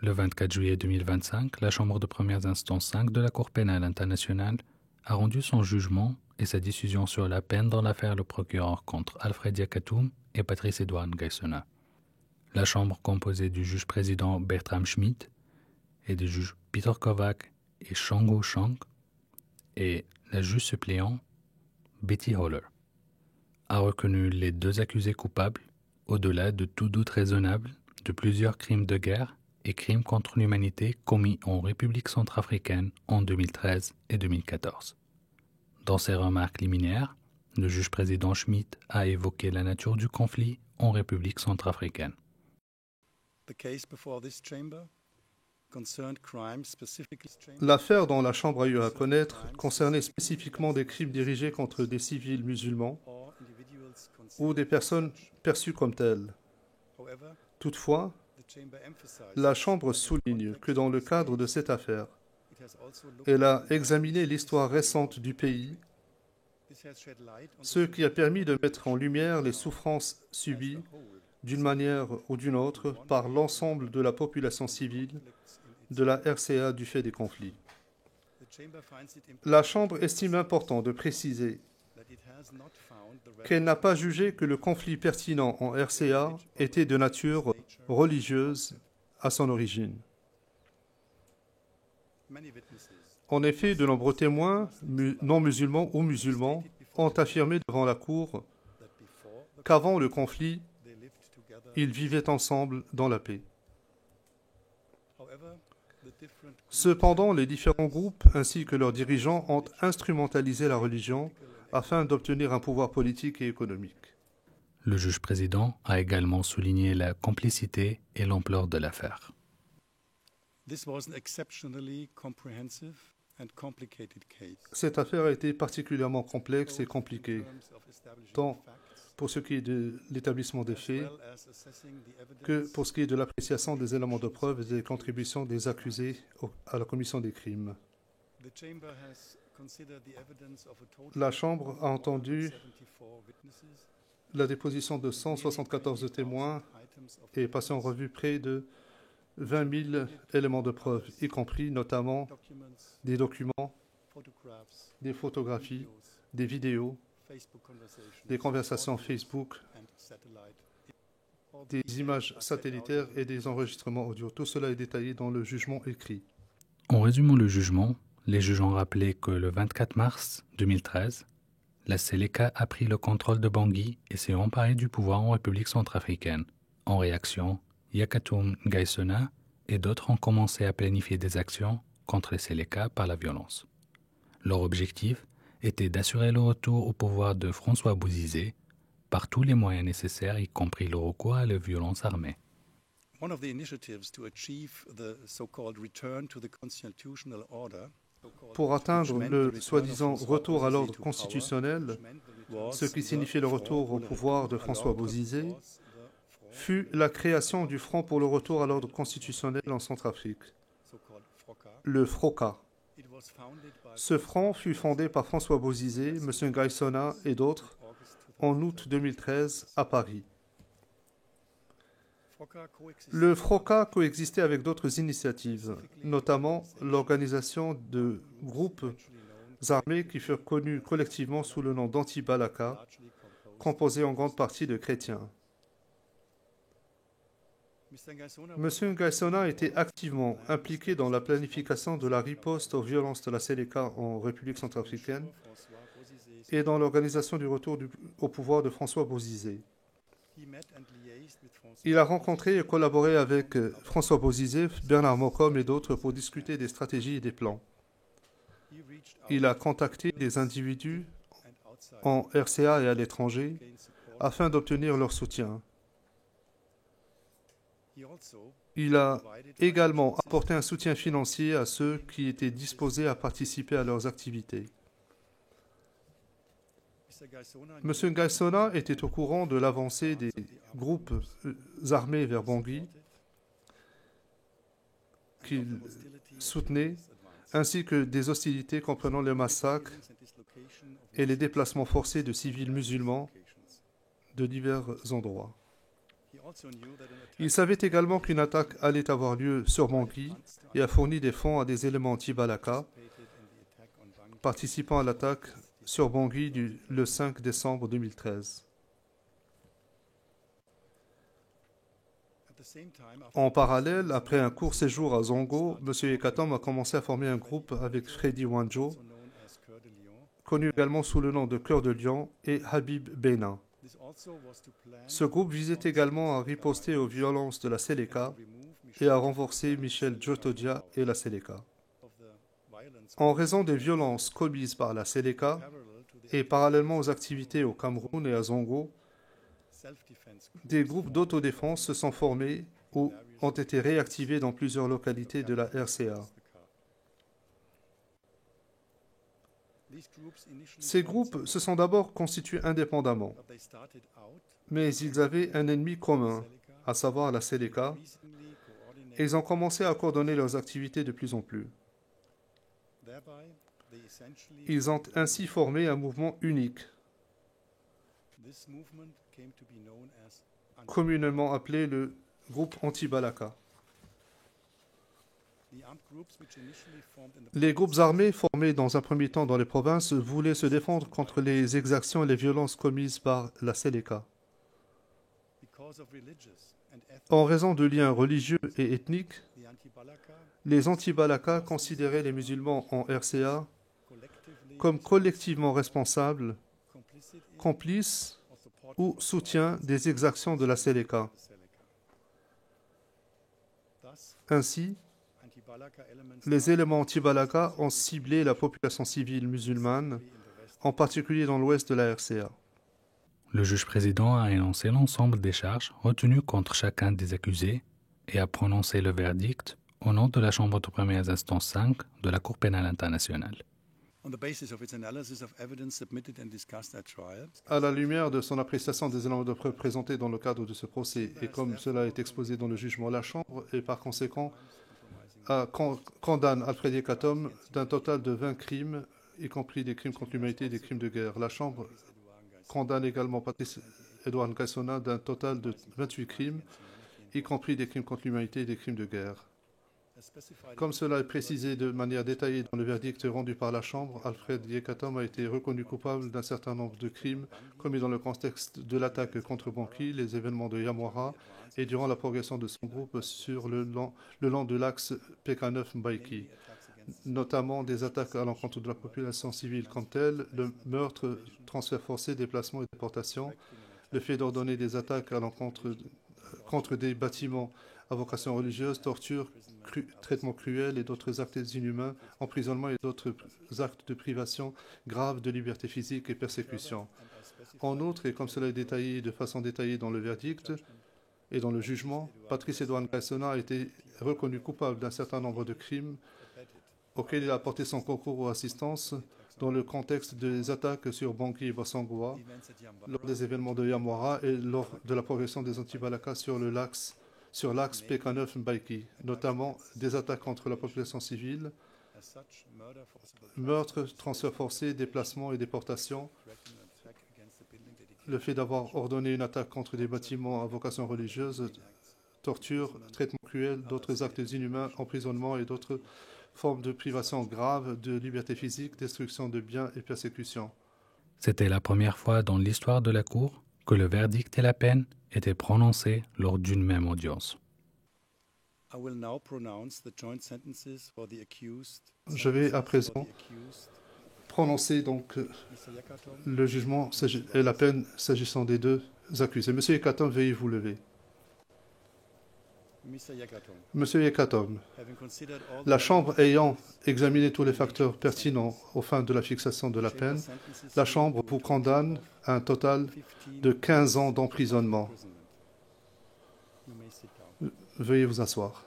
Le 24 juillet 2025, la Chambre de première instance 5 de la Cour pénale internationale a rendu son jugement et sa décision sur la peine dans l'affaire le procureur contre Alfred Yakatom et Patrice Edouard Ngaïsona. La Chambre, composée du juge-président Bertram Schmidt et des juges Peter Kovac et Shango Chang, et la juge suppléant Betty Holler, a reconnu les deux accusés coupables, au-delà de tout doute raisonnable, de plusieurs crimes de guerre et crimes contre l'humanité commis en République centrafricaine en 2013 et 2014. Dans ses remarques liminaires, le juge-président Schmidt a évoqué la nature du conflit en République centrafricaine. L'affaire dont la Chambre a eu à connaître concernait spécifiquement des crimes dirigés contre des civils musulmans ou des personnes perçues comme telles. Toutefois, la Chambre souligne que dans le cadre de cette affaire, elle a examiné l'histoire récente du pays, ce qui a permis de mettre en lumière les souffrances subies d'une manière ou d'une autre par l'ensemble de la population civile de la RCA du fait des conflits. La Chambre estime important de préciser qu'elle n'a pas jugé que le conflit pertinent en RCA était de nature religieuse à son origine. En effet, de nombreux témoins, non musulmans ou musulmans, ont affirmé devant la Cour qu'avant le conflit, ils vivaient ensemble dans la paix. Cependant, les différents groupes ainsi que leurs dirigeants ont instrumentalisé la religion afin d'obtenir un pouvoir politique et économique. Le juge-président a également souligné la complicité et l'ampleur de l'affaire. Cette affaire a été particulièrement complexe et compliquée, tant pour ce qui est de l'établissement des faits que pour ce qui est de l'appréciation des éléments de preuve et des contributions des accusés à la commission des crimes. La Chambre a entendu la déposition de 174 témoins et passé en revue près de 20 000 éléments de preuve, y compris notamment des documents, des photographies, des vidéos, des conversations Facebook, des images satellitaires et des enregistrements audio. Tout cela est détaillé dans le jugement écrit. En résumant le jugement, les juges ont rappelé que le 24 mars 2013, la Seleka a pris le contrôle de Bangui et s'est emparée du pouvoir en République centrafricaine. En réaction, Yakatom Ngaïsona et d'autres ont commencé à planifier des actions contre les Seleka par la violence. Leur objectif était d'assurer le retour au pouvoir de François Bozizé par tous les moyens nécessaires, y compris le recours à la violence armée. Pour atteindre le soi-disant retour à l'ordre constitutionnel, ce qui signifie le retour au pouvoir de François Bozizé, fut la création du Front pour le retour à l'ordre constitutionnel en Centrafrique, le FROCA. Ce front fut fondé par François Bozizé, M. Ngaïsona et d'autres en août 2013 à Paris. Le FROCA coexistait avec d'autres initiatives, notamment l'organisation de groupes armés qui furent connus collectivement sous le nom d'Anti-Balaka, composés en grande partie de chrétiens. M. Ngaïsona était activement impliqué dans la planification de la riposte aux violences de la Seleka en République centrafricaine et dans l'organisation du retour au pouvoir de François Bozizé. Il a rencontré et collaboré avec François Bozizé, Bernard Mokom et d'autres pour discuter des stratégies et des plans. Il a contacté des individus en RCA et à l'étranger afin d'obtenir leur soutien. Il a également apporté un soutien financier à ceux qui étaient disposés à participer à leurs activités. M. Ngaïsona était au courant de l'avancée des groupes armés vers Bangui qu'il soutenait, ainsi que des hostilités comprenant les massacres et les déplacements forcés de civils musulmans de divers endroits. Il savait également qu'une attaque allait avoir lieu sur Bangui et a fourni des fonds à des éléments anti-Balaka participant à l'attaque sur Bangui le 5 décembre 2013. En parallèle, après un court séjour à Zongo, M. Yekatom a commencé à former un groupe avec Freddy Wanjo, connu également sous le nom de Cœur de Lion, et Habib Beina. Ce groupe visait également à riposter aux violences de la Seleka et à renforcer Michel Djotodia et la Seleka. En raison des violences commises par la Seleka et parallèlement aux activités au Cameroun et à Zongo, des groupes d'autodéfense se sont formés ou ont été réactivés dans plusieurs localités de la RCA. Ces groupes se sont d'abord constitués indépendamment, mais ils avaient un ennemi commun, à savoir la Seleka, et ils ont commencé à coordonner leurs activités de plus en plus. Ils ont ainsi formé un mouvement unique, communément appelé le groupe anti-Balaka. Les groupes armés formés dans un premier temps dans les provinces voulaient se défendre contre les exactions et les violences commises par la Seleka. En raison de liens religieux et ethniques, les anti-Balaka considéraient les musulmans en RCA comme collectivement responsables, complices ou soutiens des exactions de la Seleka. Ainsi, les éléments anti-Balaka ont ciblé la population civile musulmane, en particulier dans l'ouest de la RCA. Le juge-président a énoncé l'ensemble des charges retenues contre chacun des accusés et a prononcé le verdict au nom de la Chambre de première instance 5 de la Cour pénale internationale. À la lumière de son appréciation des éléments de preuve présentés dans le cadre de ce procès et comme cela est exposé dans le jugement, la Chambre et par conséquent condamne Alfred Yekatom d'un total de 20 crimes, y compris des crimes contre l'humanité et des crimes de guerre. La Chambre condamne également Patrice Edouard Ngaïsona d'un total de 28 crimes, y compris des crimes contre l'humanité et des crimes de guerre. Comme cela est précisé de manière détaillée dans le verdict rendu par la Chambre, Alfred Yekatom a été reconnu coupable d'un certain nombre de crimes commis dans le contexte de l'attaque contre Bangui, les événements de Yamwara et durant la progression de son groupe sur le long de l'axe PK9-Mbaïki, notamment des attaques à l'encontre de la population civile comme telle, le meurtre, transfert forcé, déplacement et déportation, le fait d'ordonner des attaques à l'encontre contre des bâtiments à vocation religieuse, torture, traitement cruel et d'autres actes inhumains, emprisonnement et d'autres actes de privation grave de liberté physique et persécution. En outre, et comme cela est détaillé de façon détaillée dans le verdict et dans le jugement, Patrice Edouard Ngaïsona a été reconnu coupable d'un certain nombre de crimes auxquels il a apporté son concours ou assistance dans le contexte des attaques sur Bangui et Bassangoa, lors des événements de Yamwara et lors de la progression des anti-Balaka sur l'axe PK9-Mbaïki, notamment des attaques contre la population civile, meurtres, transferts forcés, déplacements et déportations, le fait d'avoir ordonné une attaque contre des bâtiments à vocation religieuse, torture, traitement cruel, d'autres actes inhumains, emprisonnement et d'autres formes de privation grave de liberté physique, destruction de biens et persécution. C'était la première fois dans l'histoire de la Cour que le verdict et la peine étaient prononcés lors d'une même audience. Je vais à présent prononcer donc le jugement et la peine s'agissant des deux accusés. Monsieur Yekatom, veuillez vous lever. Monsieur Yekatom, la Chambre ayant examiné tous les facteurs pertinents aux fins de la fixation de la peine, la Chambre vous condamne à un total de 15 ans d'emprisonnement. Veuillez vous asseoir.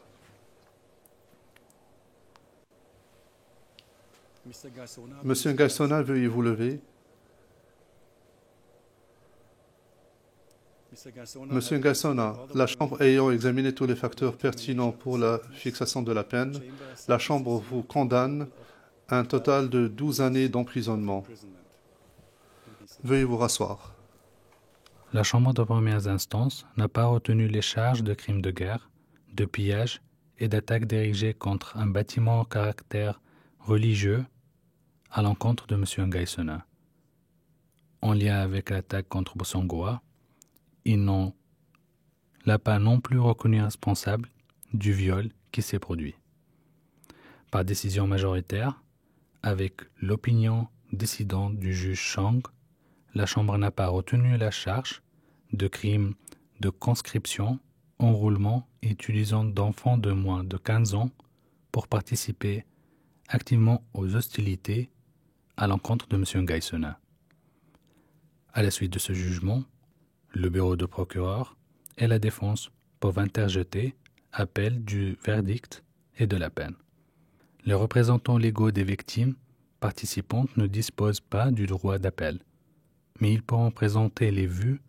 Monsieur Ngaïsona, veuillez vous lever. Monsieur Ngaïsona, la Chambre ayant examiné tous les facteurs pertinents pour la fixation de la peine, la Chambre vous condamne à un total de 12 années d'emprisonnement. Veuillez vous rasseoir. La Chambre de première instance n'a pas retenu les charges de crimes de guerre, de pillage et d'attaques dirigées contre un bâtiment au caractère religieux à l'encontre de M. Ngaïsena. En lien avec l'attaque contre Bossangoa, ils n'ont pas non plus reconnu responsable du viol qui s'est produit. Par décision majoritaire, avec l'opinion dissidente du juge Chang, la Chambre n'a pas retenu la charge de crimes de conscription, enrôlement et utilisant d'enfants de moins de 15 ans pour participer activement aux hostilités à l'encontre de M. Ngaïsena. À la suite de ce jugement, le bureau de procureur et la défense peuvent interjeter appel du verdict et de la peine. Les représentants légaux des victimes participantes ne disposent pas du droit d'appel, mais ils pourront présenter les vues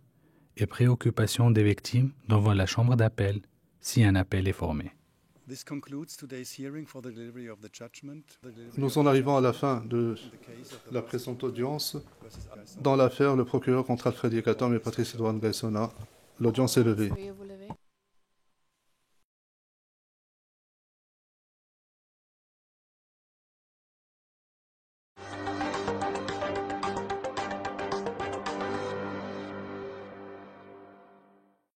et préoccupations des victimes devant la chambre d'appel si un appel est formé. Nous en arrivons à la fin de la présente audience. Dans l'affaire, le procureur contre Alfred Yekatom et Patrice Edouard Ngaïsena, l'audience est levée.